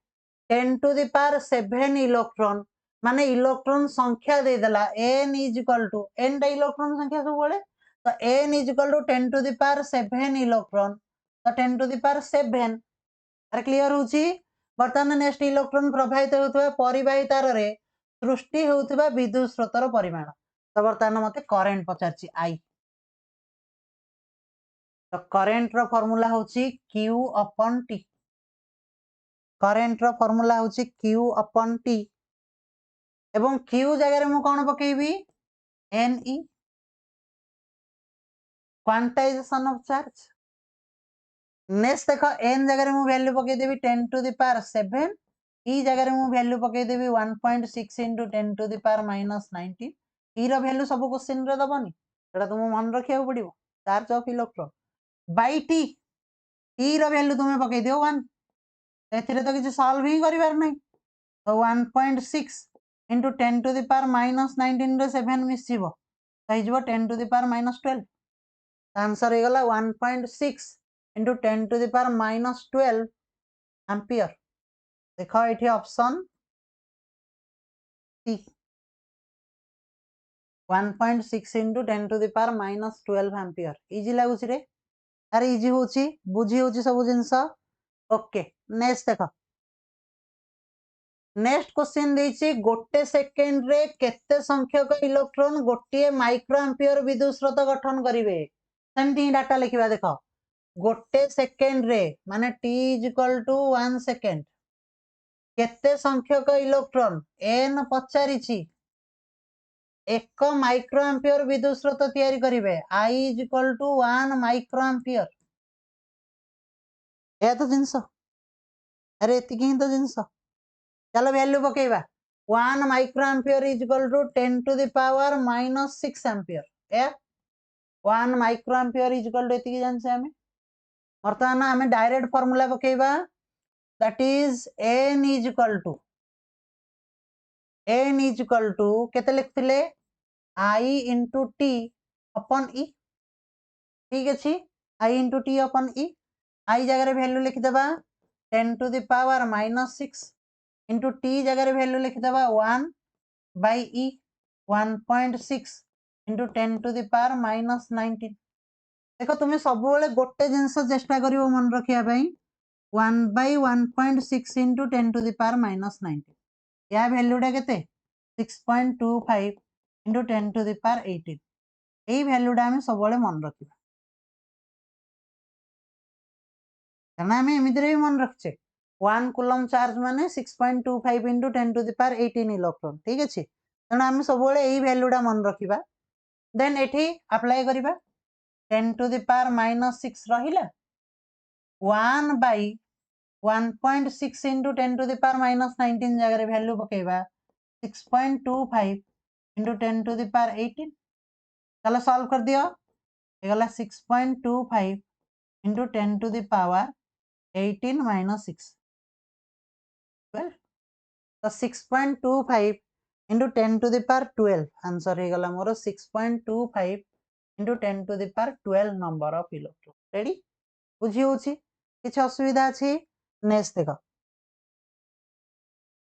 10 to the power 7 electron माने इलेक्ट्रॉन संख्या दे देला n is equal to n टा इलेक्ट्रॉन संख्या सब बळे तो n is equal to 10 to the power 7 electron तो 10 to the power 7 अरे क्लियर होची। वर्तमान नेक्स्ट इलेक्ट्रॉन प्रवाहित होउथबा परिवाही तार रे सृष्टि होउथबा विद्युत स्रोतर परिमाण तो वर्तमान मते करंट पचारची I तो करंट रो फार्मूला होची q upon t करंट रो फार्मूला होची q upon t एवं q जगह रे मु कोन पकेबी Ne quantization of charge. Next देखो n जगह रे मु वैल्यू पके देबी 10 to the power 7 e जगह रे मु वैल्यू पके देबी 1.6 into 10 to the power minus 19 e रो वैल्यू सब क्वेश्चन रे दबनी एटा तुम मन रखिया पड़िबो charge of electron by t e रो वैल्यू तुमे पके दियो 1 एथिरे तो किछ सॉल्व ही करिवार नै तो 1.6 into 10 to the power minus 19 रे 7 मिसिबो तो हिजबो 10 to the power minus 12 answer हे गला 1.6 into 10 to the power minus 12 ampere देखो एठी option C 1.6 into 10 to the power minus 12 ampere easy लागुची रे अरे इजी होची बुझी होची सब जिंस ओके। नेक्स्ट देखो नेक्स्ट क्वेश्चन देछि गोटे सेकेंड रे केते संख्यक इलेक्ट्रॉन गोटे माइक्रो एम्पियर विद्युत स्रोत गठन करिवे सेमती डाटा लिखिबा देखो गोटे सेकेंड रे माने t is equal to 1 second केते संख्यक इलेक्ट्रॉन n पचारिछि एक माइक्रो एम्पियर विद्युत स्रोत तयारी करिवे I is equal to 1 micro ampere ए तो जिंस अरे एतिकी ही तो जिंस चलो वैल्यू पकेइबा 1 micro ampere is equal to 10 to the power minus 6 ampere ए 1 micro ampere is equal to एतिकी जानछे हमें वर्तमान हमें डायरेक्ट फार्मूला पकेबा that is n is equal to केते लिखथिले i into t upon e ठीक अछि i into t upon e i जगह वैल्यू लिख देबा 10 to the power minus 6 into t जगह वैल्यू लिख देबा 1 by e 1.6 into 10 to the power minus 19 देखो तुम्हें सब बेले गोटे जिंस चेष्टा करिवो मन रखिया पई 1 by 1.6 into 10 to the power minus 19 या वैल्यूटा केते 6.25 into 10 to the power 18 एई वैल्यूटा हमें सब बेले मन रखिबा करना हमें एमितिरे भी मन रखछे 1 कूलम चार्ज माने 6.25 into 10 to the power 18 electron ठीक अछि तने हमें सब बेले एई वैल्यूटा मन रखिबा देन एठी अप्लाई करिबा 10 to the power minus 6 रहिला 1 by 1.6 into 10 to the power minus 19 जगह value पकेबा 6.25 into 10 to the power 18 चलो सॉल्व कर दियो एगला 6.25 into 10 to the power 18 minus 6 12 तो 6.25 into 10 to the power 12 answer हे गला मोर 6.25 into 10 to the power 12 number of electron ready बुझी होची किछ असुविधा अछि नेक्स्ट देखो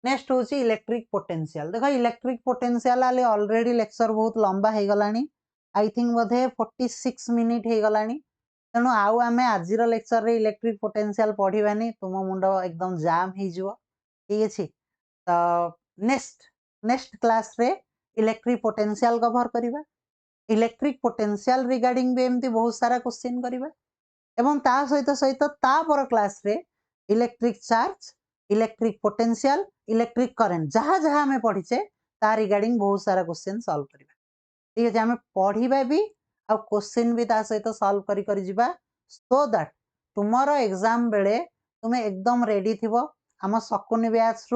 नेक्स्ट होची इलेक्ट्रिक पोटेंशियल देखो इलेक्ट्रिक पोटेंशियल आले ऑलरेडी लेक्चर बहुत लंबा हे गलानी आई थिंक बोधे 46 मिनिट हे गलानी तेणु आउ आमे आजिर लेक्चर रे इलेक्ट्रिक पोटेंशियल पढ़िबानी तुम मुंड एकदम जाम हे जिवो ठीक अछि तो नेक्स्ट क्लास रे इलेक्ट्रिक पोटेंशियल कवर करिबा इलेक्ट्रिक पोटेंशियल रिगार्डिंग भी एमती बहुत सारा क्वेश्चन करिबा एवं ता सहित ता पर क्लास रे electric charge electric potential electric current जहाँ जहाँ हमें पढ़ीचे ता रिगार्डिंग बहुत सारा क्वेश्चन सॉल्व करिबा ठीक है हमें पढ़िबा भी आ क्वेश्चन भी ता सहित सॉल्व करी करी जिबा सो दैट तुमरो एग्जाम बेले तुमे एकदम रेडी थिबो हम शकुनी बैच रु